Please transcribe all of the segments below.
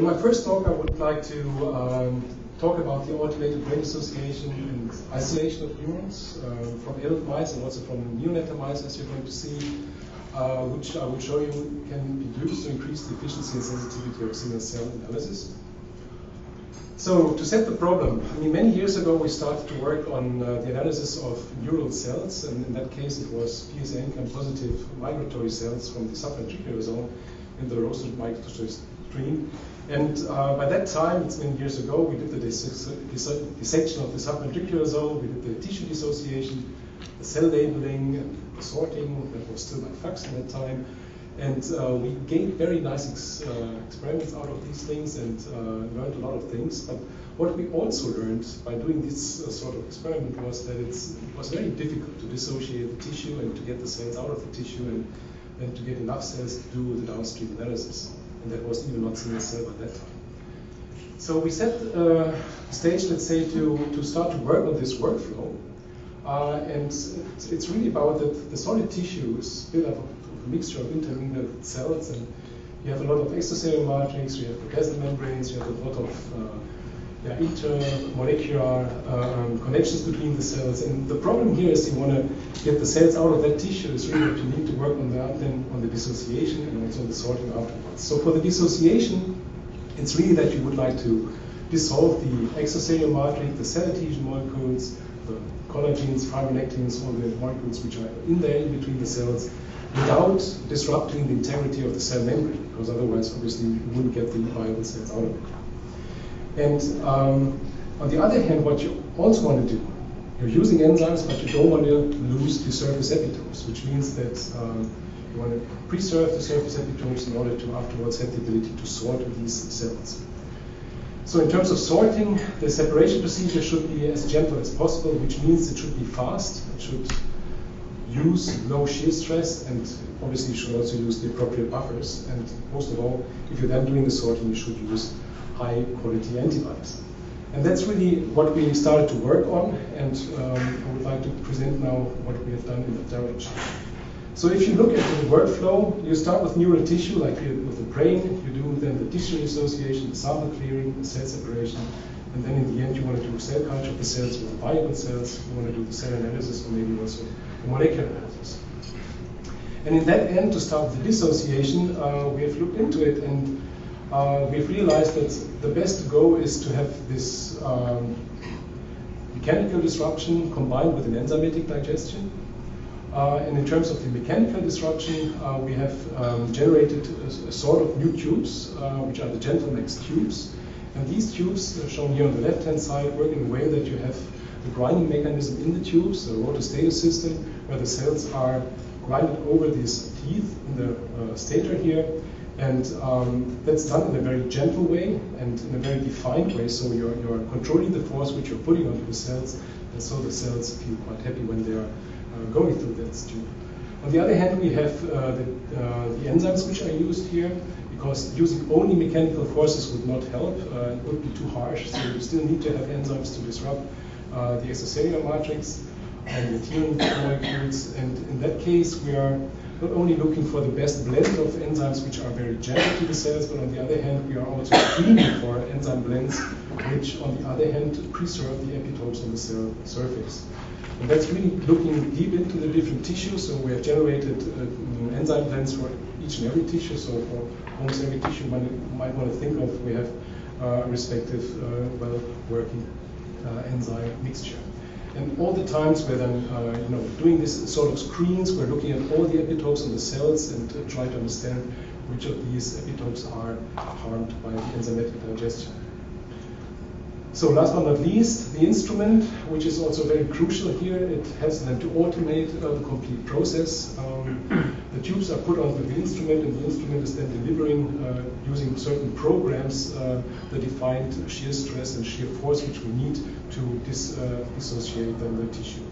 my first talk, I would like to talk about the automated brain dissociation and isolation of neurons from adult mice and also from neonatal mice, as you're going to see, which I will show you can be used to increase the efficiency and sensitivity of single cell analysis. So to set the problem, I mean, many years ago we started to work on the analysis of neural cells, and in that case it was PSA income positive migratory cells from the subventricular zone in the roasted microfluidic stream. And by that time, it's many years ago, we did the dissection of the subventricular zone, we did the tissue dissociation, the cell labeling, the sorting, that was still by fax at that time. And we gained very nice experiments out of these things and learned a lot of things. But what we also learned by doing this sort of experiment was that it was very difficult to dissociate the tissue and to get the cells out of the tissue and to get enough cells to do the downstream analysis. And that was even not single cell by that time. So we set the stage, let's say, to start to work on this workflow. And it's really about that the solid tissue is built up of a mixture of intermingled cells, and you have a lot of extracellular matrix, you have the plasma membranes, you have a lot of intermolecular connections between the cells. And the problem here is you want to get the cells out of that tissue is really that you need to work on that, then on the dissociation and also on the sorting afterwards. So for the dissociation, it's really that you would like to dissolve the extracellular matrix, the cell adhesion molecules, the collagens, fibronectins, all the molecules which are in there in between the cells, without disrupting the integrity of the cell membrane, because otherwise, obviously, you wouldn't get the viable cells out of it. And on the other hand, what you also want to do, you're using enzymes, but you don't want to lose the surface epitopes, which means that you want to preserve the surface epitopes in order to afterwards have the ability to sort these cells. So in terms of sorting, the separation procedure should be as gentle as possible, which means it should be fast. It should use low shear stress, and obviously you should also use the appropriate buffers. And most of all, if you're then doing the sorting, you should use high quality antibodies. And that's really what we started to work on, and I would like to present now what we have done in that direction. So if you look at the workflow, you start with neural tissue, like with the brain, you do then the tissue dissociation, the sample clearing, the cell separation, and then in the end you want to do cell culture of the cells with the viable cells, you want to do the cell analysis, or maybe also the molecular analysis. And in that end, to start with the dissociation, we have looked into it, and we've realized that the best to go is to have this mechanical disruption combined with an enzymatic digestion. And in terms of the mechanical disruption, we have generated a sort of new tubes, which are the gentleMACS tubes. And these tubes, shown here on the left-hand side, work in a way that you have the grinding mechanism in the tubes, the rotostator system, where the cells are grinded over these teeth in the stator here. And that's done in a very gentle way and in a very defined way. So you're controlling the force which you're putting onto the cells, and so the cells feel quite happy when they are going through that tube. On the other hand, we have the enzymes which are used here, because using only mechanical forces would not help. It would be too harsh, so you still need to have enzymes to disrupt the extracellular matrix and the TNF molecules. And in that case, we are not only looking for the best blend of enzymes which are very gentle to the cells, but on the other hand, we are also screening for enzyme blends which, on the other hand, preserve the epitopes on the cell surface. And that's really looking deep into the different tissues. So we have generated enzyme blends for each and every tissue. So for almost every tissue you might want to think of, we have a respective well-working enzyme mixture. And all the times we're then doing this sort of screens, we're looking at all the epitopes on the cells and try to understand which of these epitopes are harmed by the enzymatic digestion. So last but not least, the instrument, which is also very crucial here, it helps them to automate the complete process. The tubes are put onto the instrument, and the instrument is then delivering using certain programs the defined shear stress and shear force which we need to dissociate then the tissue.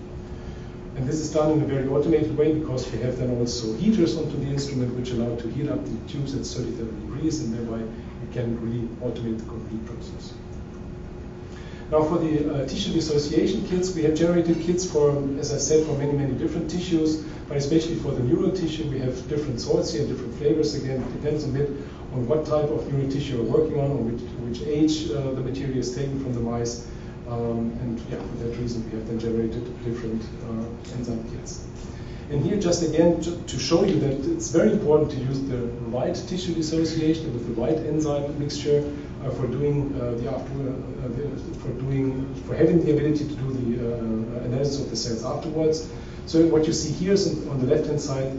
And this is done in a very automated way, because we have then also heaters onto the instrument which allow to heat up the tubes at 37 degrees, and thereby we can really automate the complete process. Now for the tissue dissociation kits, we have generated kits for, as I said, for many different tissues, but especially for the neural tissue, we have different sorts here, different flavors. Again, it depends a bit on what type of neural tissue you're working on which age the material is taken from the mice. And yeah, for that reason, we have then generated different enzyme kits. And here, just again, to show you that it's very important to use the right tissue dissociation with the right enzyme mixture for doing for having the ability to do the analysis of the cells afterwards. So what you see here is on the left-hand side,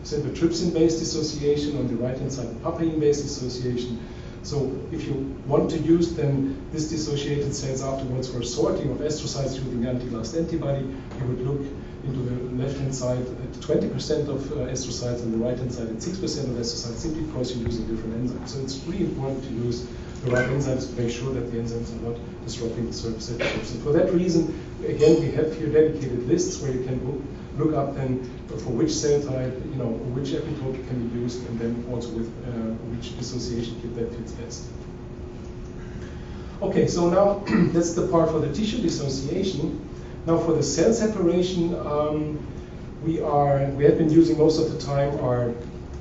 trypsin-based dissociation, on the right-hand side, papain-based dissociation. So if you want to use then this dissociated cells afterwards for sorting of astrocytes using anti-blast antibody, you would look into the left-hand side at 20% of astrocytes and the right-hand side at 6% of astrocytes, simply because you're using different enzymes. So it's really important to use the right enzymes to make sure that the enzymes are not disrupting the surface epitopes. And for that reason, again, we have here dedicated lists where you can look up then for which cell type, which epitope can be used, and then also with which dissociation kit that fits best. Okay, so now that's the part for the tissue dissociation. Now for the cell separation, we have been using most of the time our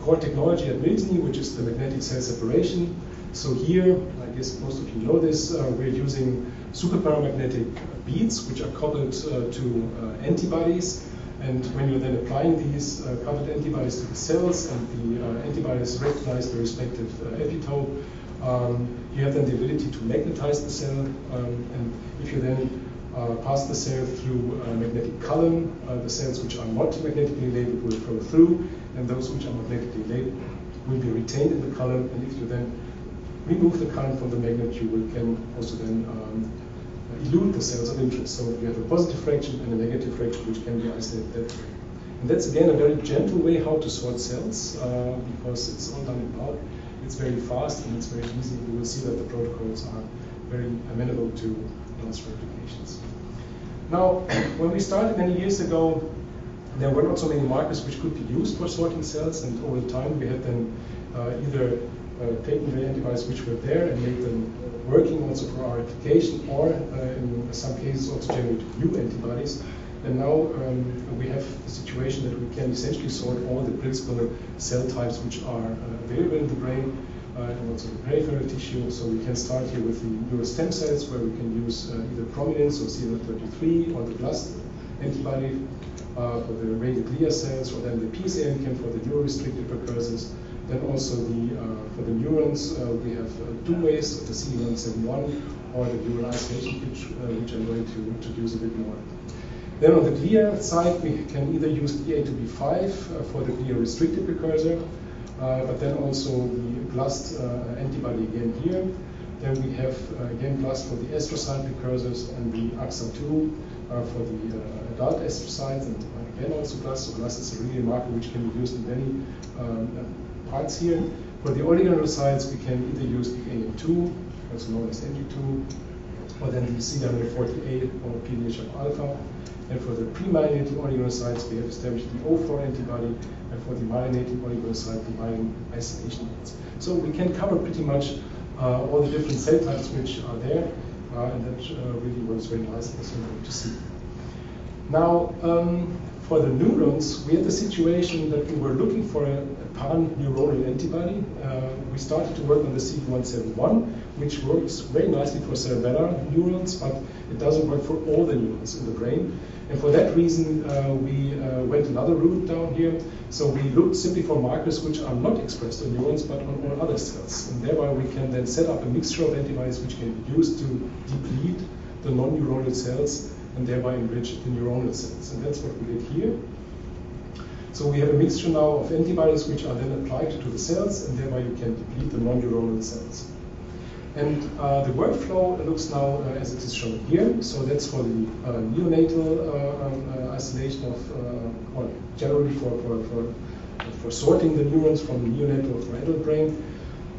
core technology at Miltenyi, which is the magnetic cell separation. So here, I guess most of you know this, we're using superparamagnetic beads, which are coupled to antibodies. And when you're then applying these coupled antibodies to the cells and the antibodies recognize the respective epitope, you have then the ability to magnetize the cell. And if you then pass the cell through a magnetic column, the cells which are not magnetically labeled will flow through, and those which are magnetically labeled will be retained in the column. And if you then remove the current from the magnet, you can also then elute the cells of interest. So you have a positive fraction and a negative fraction which can be isolated that way. And that's again a very gentle way how to sort cells because it's all done in bulk. It's very fast and it's very easy. You will see that the protocols are very amenable to those replications. Now, when we started many years ago, there were not so many markers which could be used for sorting cells, and over time we had then either taken the antibodies which were there and made them working also for our application, or in some cases also generated new antibodies. And now we have the situation that we can essentially sort all the principal cell types which are available in the brain and also the peripheral tissue. So we can start here with the neural stem cells, where we can use either prominence or CL33 or the BLAST antibody for the radial glia cells, or then the PSA-ANCAM for the neurorestricted precursors. Then also for the neurons, we have two ways, the CD171 or the neural isolation kit, which I'm going to introduce a bit more. Then on the glia side, we can either use EA to B5 for the glia restricted precursor, but then also the BLAST antibody again here. Then we have again BLAST for the astrocyte precursors and the AXA2 for the adult astrocytes, and again also BLAST. So BLAST is a really a marker which can be used in many parts here. For the oligonucleotides, we can either use the AM2, also known as NG2, or then the C148 or PDHF alpha. And for the pre-myelinating oligonucleotides, we have established the O4 antibody, and for the myelinating oligonucleotide, the myelin isolation kits. So we can cover pretty much all the different cell types which are there, and that really works very nicely, as you're going to see. Now, for the neurons, we had the situation that we were looking for a pan-neuronal antibody. We started to work on the CD171, which works very nicely for cerebellar neurons, but it doesn't work for all the neurons in the brain. And for that reason, we went another route down here. So we looked simply for markers which are not expressed on neurons, but on all other cells. And thereby we can then set up a mixture of antibodies which can be used to deplete the non-neuronal cells and thereby enrich the neuronal cells. And that's what we did here. So we have a mixture now of antibodies which are then applied to the cells, and thereby you can deplete the non-neuronal cells. And the workflow looks now as it is shown here. So that's for the neonatal isolation of, or generally for sorting the neurons from the neonatal or from adult brain.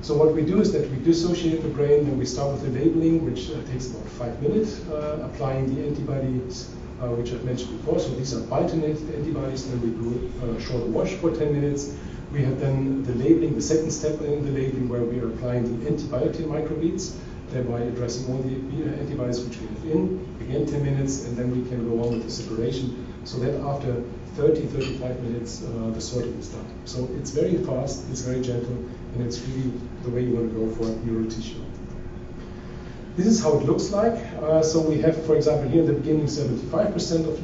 So what we do is that we dissociate the brain, and we start with the labeling, which takes about 5 minutes, applying the antibodies which I've mentioned before. So these are biotonated antibodies. Then we do a short wash for 10 minutes. We have then the labeling, the second step in the labeling, where we are applying the antibiotic microbeads. thereby addressing all the antibodies which we have in. Again, 10 minutes, and then we can go on with the separation, so that after 30-35 minutes, the sorting is done. So it's very fast, it's very gentle, and it's really the way you want to go for neural tissue. This is how it looks like. So we have, for example, here in the beginning 75% of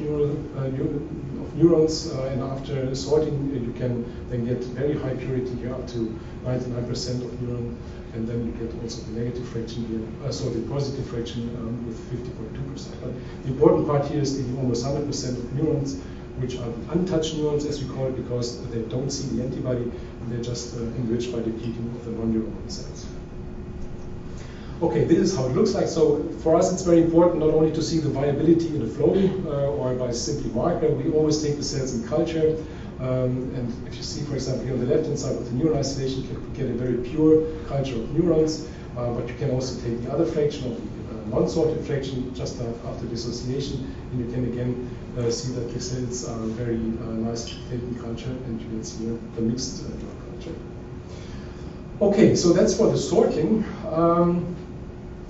neurons, and after sorting you can then get very high purity here, up to 99% of neuron, and then you get also the negative fraction here, so the positive fraction with 50.2%. But the important part here is the almost 100% of neurons, which are untouched neurons, as we call it, because they don't see the antibody, and they're just enriched by depleting of the non-neuronal cells. Okay, this is how it looks like. So for us, it's very important not only to see the viability in the flow or by simply marker. We always take the cells in culture. And if you see, for example, here on the left-hand side with the neuron isolation, you can get a very pure culture of neurons. But you can also take the other fraction of the non-sorted fraction just after dissociation, and you can again see that the cells are very nicely taken culture, and you can see the mixed drug culture. Okay, so that's for the sorting.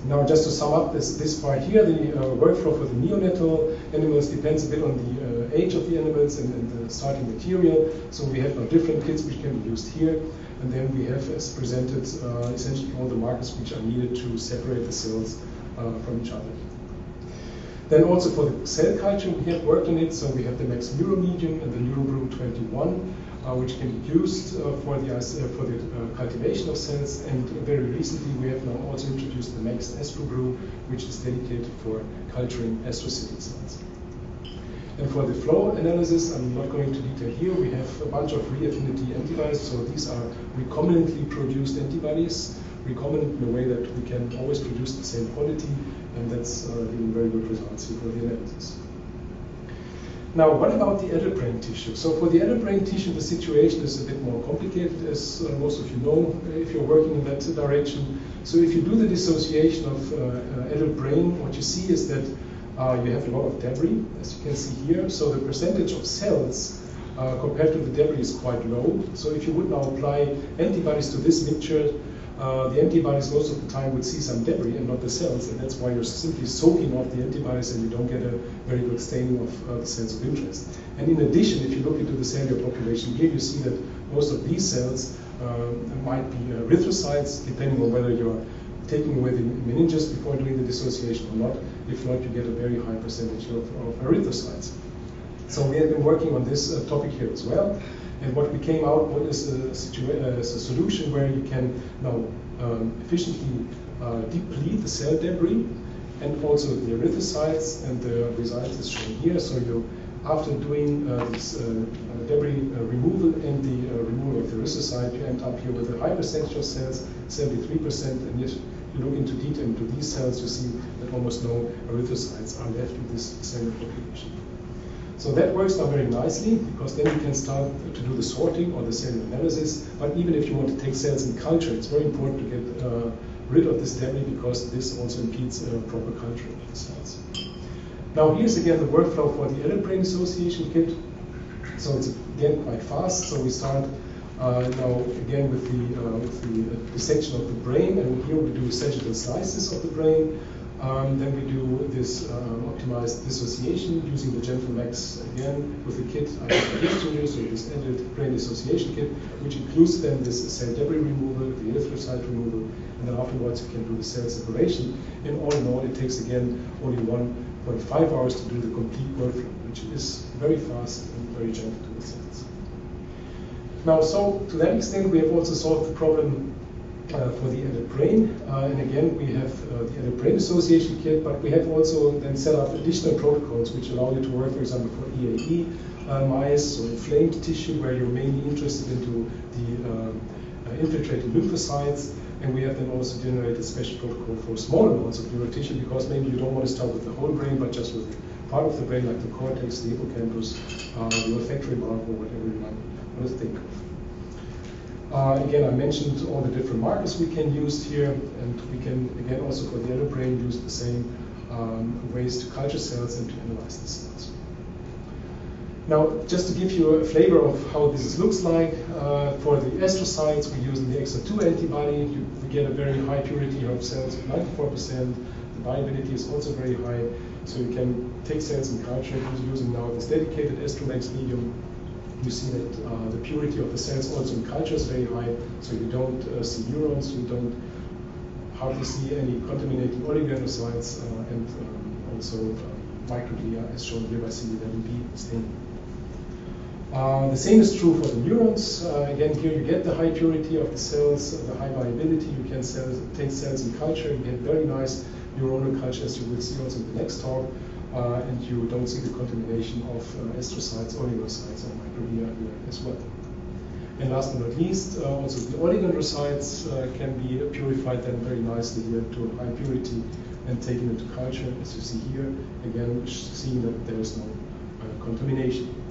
Now, just to sum up this part here, the workflow for the neonatal animals depends a bit on the age of the animals and the starting material. So we have now different kits which can be used here. And then we have, as presented, essentially all the markers which are needed to separate the cells from each other. Then also for the cell culture, we have worked on it. So we have the MACS medium and the Neurobrew 21. Which can be used for the cultivation of cells, and very recently we have now also introduced the MACSQuant, which is dedicated for culturing astrocytic cells. And for the flow analysis, I'm not going into detail here, we have a bunch of reaffinity antibodies, so these are recombinantly produced antibodies, recombinant in a way that we can always produce the same quality, and that's giving very good results here for the analysis. Now, what about the adult brain tissue? So for the adult brain tissue, the situation is a bit more complicated, as most of you know, if you're working in that direction. So if you do the dissociation of adult brain, what you see is that you have a lot of debris, as you can see here. So the percentage of cells compared to the debris is quite low. So if you would now apply antibodies to this mixture, the antibodies most of the time would see some debris and not the cells, and that's why you're simply soaking off the antibodies and you don't get a very good staining of the cells of interest. And in addition, if you look into the cellular population here, you see that most of these cells might be erythrocytes, depending on whether you're taking away the meninges before doing the dissociation or not. If not, you get a very high percentage of erythrocytes. So we have been working on this topic here as well. And what we came out with is a solution where you can now efficiently deplete the cell debris and also the erythrocytes, and the result is shown here. So you, after doing this debris removal and the removal of the erythrocyte, you end up here with a high percentage of cells, 73%, and yet you look into detail into these cells, you see that almost no erythrocytes are left in this cellular population. So that works now very nicely, because then you can start to do the sorting or the cellular analysis. But even if you want to take cells in culture, it's very important to get rid of this debris, because this also impedes proper culture of the cells. Now here's again the workflow for the adult brain dissociation kit. So it's again quite fast. So we start now again with the dissection of the brain, and here we do sagittal slices of the brain. Then we do this optimized dissociation using the gentleMACS again with the kit I have given you, so this adult brain dissociation kit, which includes then this cell debris removal, the erythrocyte removal, and then afterwards you can do the cell separation. And all in all, it takes again only 1.5 hours to do the complete workflow, which is very fast and very gentle to the cells. Now, so to that extent, we have also solved the problem for the adult brain, and again we have the adult brain dissociation kit, but we have also then set up additional protocols which allow you to work, for example, for EAE mice, or inflamed tissue, where you're mainly interested into the infiltrating lymphocytes, and we have then also generated a special protocol for small amounts of neural tissue, because maybe you don't want to start with the whole brain, but just with part of the brain, like the cortex, the hippocampus, the olfactory bulb, or whatever you might want to think of. Again, I mentioned all the different markers we can use here, and we can, again, also for the adult brain, use the same ways to culture cells and to analyze the cells. Now, just to give you a flavor of how this looks like, for the astrocytes, we're using the XO2 antibody. We get a very high purity of cells of 94%. The viability is also very high, so you can take cells in culture using now this dedicated gentleMACS medium. You see that the purity of the cells also in culture is very high, so you don't see neurons, you don't hardly see any contaminating oligonucleotides, and also microglia, as shown here by CD11B staining. The same is true for the neurons. Again, here you get the high purity of the cells, the high viability. You can take cells in culture, you get very nice neuronal culture, as you will see also in the next talk, and you don't see the contamination of astrocytes, oligocytes, or microglia here as well. And last but not least, also the oligodendrocytes can be purified then very nicely here to a high purity and taken into culture, as you see here, again, seeing that there is no contamination.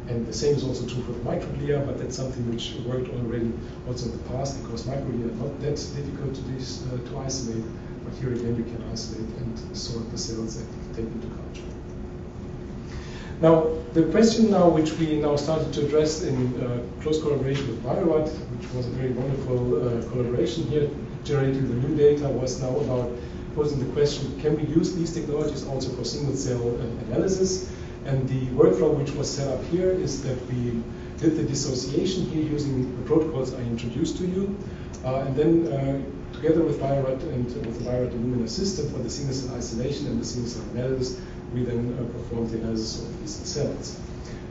And the same is also true for the microglia, but that's something which worked already also in the past, because microglia are not that difficult to isolate, but here again you can isolate and sort the cells and take into culture. Now, the question now which we now started to address in close collaboration with Bio-Rad, which was a very wonderful collaboration here, generating the new data, was now about posing the question, can we use these technologies also for single cell analysis? And the workflow which was set up here is that we did the dissociation here using the protocols I introduced to you. And then together with Bio-Rad and with the Bio-Rad Illumina system for the single cell isolation and the single cell analysis, we then performed the analysis of these cells.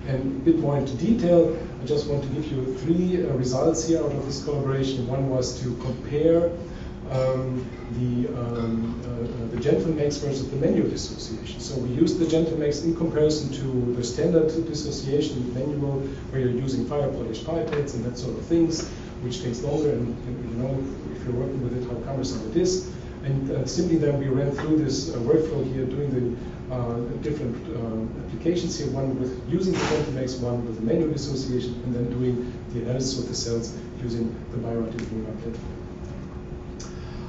And a bit more into detail, I just want to give you 3 results here out of this collaboration. One was to compare the gentleMACS versus the manual dissociation. So we used the gentleMACS in comparison to the standard dissociation manual, where you're using fire polished pipettes and that sort of things, which takes longer, and you know, if you're working with it, how cumbersome it is. And simply then we ran through this workflow here, doing the different applications here, one with using the gentleMACS, one with the manual dissociation, and then doing the analysis of the cells using the Bio-Rad Illumina platform.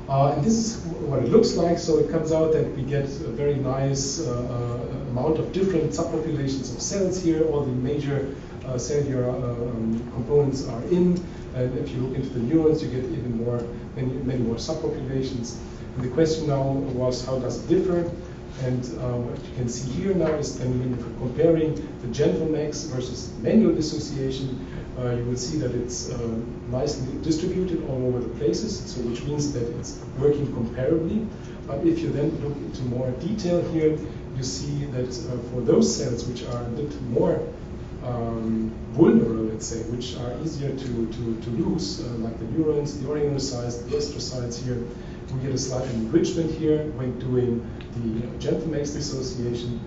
And this is what it looks like. So it comes out that we get a very nice amount of different subpopulations of cells here. All the major cellular components are in. And if you look into the neurons, you get even more, many more subpopulations. And the question now was, how does it differ? And what you can see here now is then when you're comparing the gentleMACS versus manual dissociation, you will see that it's nicely distributed all over the places, so which means that it's working comparably. But if you then look into more detail here, you see that for those cells which are a bit more vulnerable, let's say, which are easier to lose, like the neurons, the oligonucleotides, the astrocytes here, we get a slight enrichment here when doing the gentleMACS dissociation,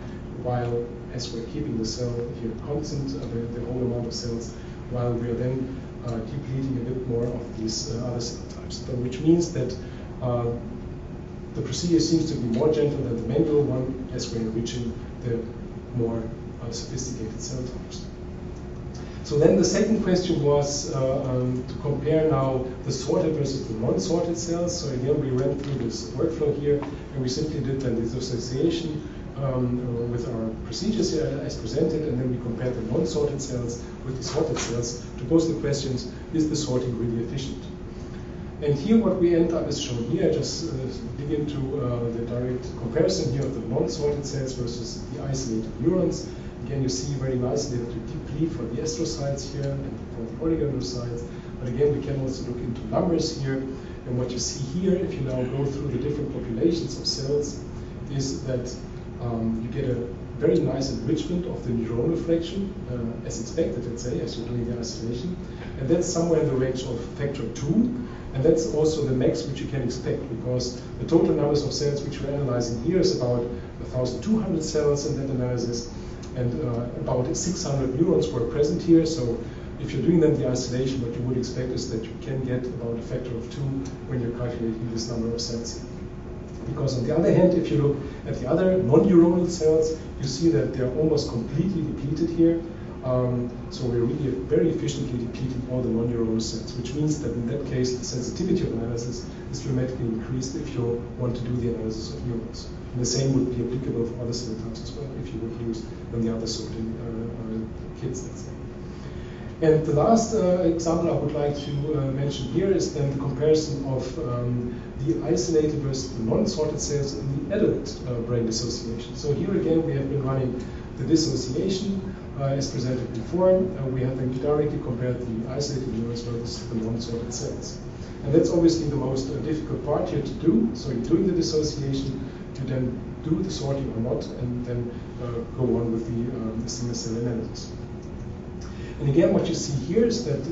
while as we're keeping the cell here constant, the whole amount of cells, while we are then depleting a bit more of these other cell types. So, which means that the procedure seems to be more gentle than the manual one, as we're enriching the more sophisticated cell types. So then the second question was to compare now the sorted versus the non-sorted cells. So again, we went through this workflow here, and we simply did the dissociation with our procedures here as presented, and then we compared the non-sorted cells with the sorted cells to pose the questions, is the sorting really efficient? And here what we end up is shown here. I just dig into the direct comparison here of the non-sorted cells versus the isolated neurons. Again, you see very nicely that you deplete for the astrocytes here and for the oligodendrocytes. But again, we can also look into numbers here. And what you see here, if you now go through the different populations of cells, is that you get a very nice enrichment of the neuronal fraction, as expected, let's say, as you're doing the isolation. And that's somewhere in the range of factor 2. And that's also the max which you can expect, because the total numbers of cells which we're analyzing here is about 1,200 cells in that analysis. And about 600 neurons were present here. So if you're doing them the isolation, what you would expect is that you can get about a factor of 2 when you're calculating this number of cells. Because on the other hand, if you look at the other non-neuronal cells, you see that they're almost completely depleted here. So we're really very efficiently depleting all the non-neuronal cells, which means that in that case, the sensitivity of analysis is dramatically increased if you want to do the analysis of neurons. And the same would be applicable for other cell types as well, if you would use the other sorting kits, let's say. And the last example I would like to mention here is then the comparison of the isolated versus the non-sorted cells in the adult brain dissociation. So here again we have been running the dissociation as presented before. We have then directly compared the isolated neurons versus the non-sorted cells. And that's obviously the most difficult part here to do. So you're doing the dissociation, you then do the sorting or not, and then go on with the single cell analysis. And again, what you see here is that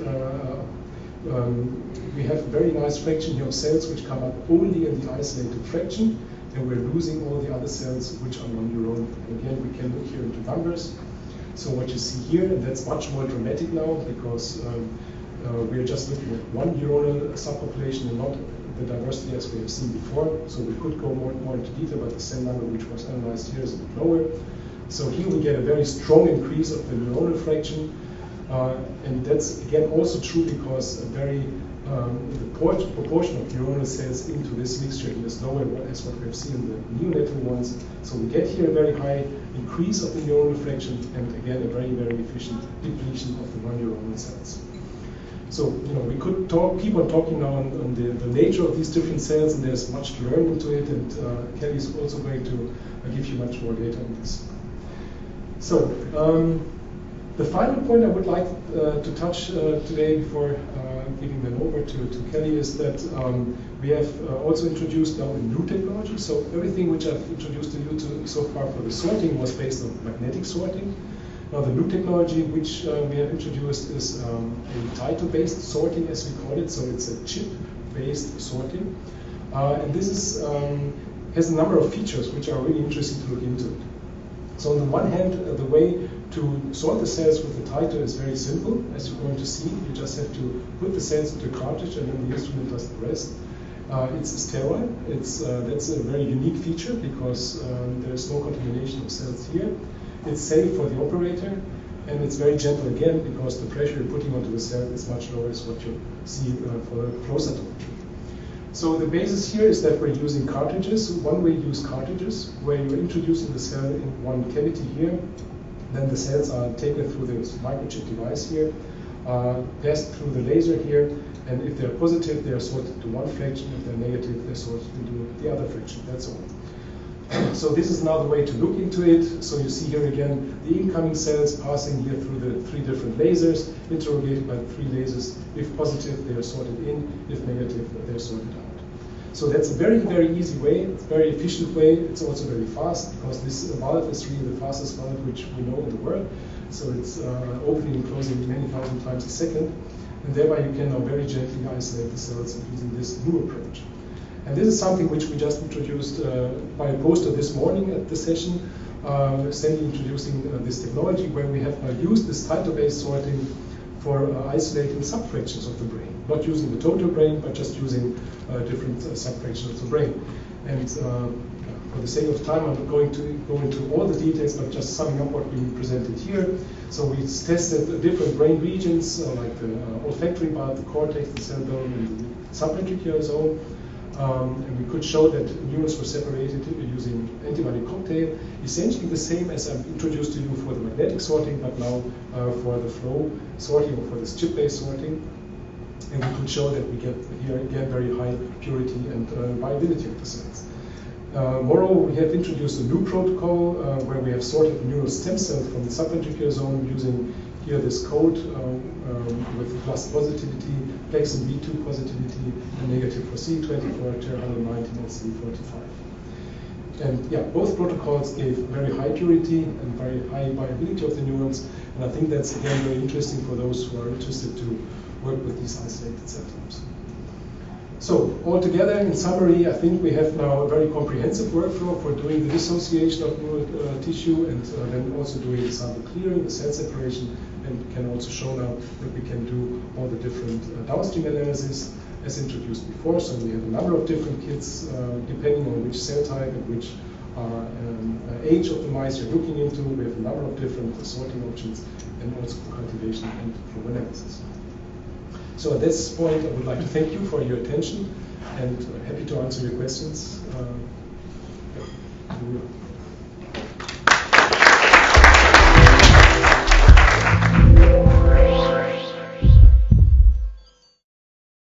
we have a very nice fraction here of cells which come up only in the isolated fraction, and we're losing all the other cells which are non-neuronal. And again, we can look here into numbers. So what you see here, and that's much more dramatic now, because we're just looking at one neuronal subpopulation and not the diversity as we have seen before. So we could go more into detail, but the cell number which was analyzed here is a bit lower. So here we get a very strong increase of the neuronal fraction. And that's again also true because a very the proportion of neuronal cells into this mixture is lower as what we have seen in the neonatal ones. So we get here a very high increase of the neuronal fraction, and again a very, very efficient depletion of the non-neuronal cells. So we could keep on talking now on the nature of these different cells, and there's much to learn into it, and Kelly is also going to give you much more data on this. So the final point I would like to touch today before giving them over to Kelly is that we have also introduced now a new technology. So everything which I've introduced to you so far for the sorting was based on magnetic sorting. Now the new technology which we have introduced is a Tyto-based sorting, as we call it. So it's a chip-based sorting. And this is, has a number of features which are really interesting to look into. So on the one hand, the way to sort the cells with the Tyto is very simple. As you're going to see, you just have to put the cells into a cartridge and then the instrument does the rest. It's sterile. That's a very unique feature because there's no contamination of cells here. It's safe for the operator, and it's very gentle again because the pressure you're putting onto the cell is much lower as what you see for a flow cytometry. So the basis here is that we're using cartridges. One way you use cartridges, where you're introducing the cell in one cavity here. Then the cells are taken through this microchip device here, passed through the laser here, and if they're positive, they are sorted to one fraction. If they're negative, they're sorted into the other fraction. That's all. So this is another way to look into it. So you see here again the incoming cells passing here through the three different lasers, interrogated by three lasers. If positive, they are sorted in. If negative, they're sorted out. So that's a very, very easy way. It's a very efficient way. It's also very fast because this valve is really the fastest valve which we know in the world. So it's opening and closing many thousand times a second. And thereby you can now very gently isolate the cells using this new approach. And this is something which we just introduced by a poster this morning at the session, Sandy introducing this technology where we have now used this Tyto-based sorting for isolating subfractions of the brain. Not using the total brain, but just using different subfractions of the brain. And for the sake of time, I'm not going to go into all the details, but just summing up what we presented here. So we tested different brain regions, like the olfactory part, the cortex, the cerebellum, and the subventricular zone. And we could show that neurons were separated using antibody cocktail, essentially the same as I've introduced to you for the magnetic sorting, but now for the flow sorting or for this chip-based sorting. And we could show that we get here again very high purity and viability of the cells. Moreover, we have introduced a new protocol where we have sorted the neural stem cells from the subventricular zone using here this code with plus positivity, plexin B2 positivity, and negative for CD24, TER119, and CD45. And yeah, both protocols gave very high purity and very high viability of the neurons, and I think that's again very interesting for those who are interested to work with these isolated cell types. So altogether, in summary, I think we have now a very comprehensive workflow for doing the dissociation of neural tissue and then also doing the sample clearing, the cell separation, and can also show now that we can do all the different downstream analysis as introduced before. So we have a number of different kits depending on which cell type and which age of the mice you're looking into. We have a number of different sorting options and also for cultivation and flow analysis. So at this point, I would like to thank you for your attention and happy to answer your questions. neuron.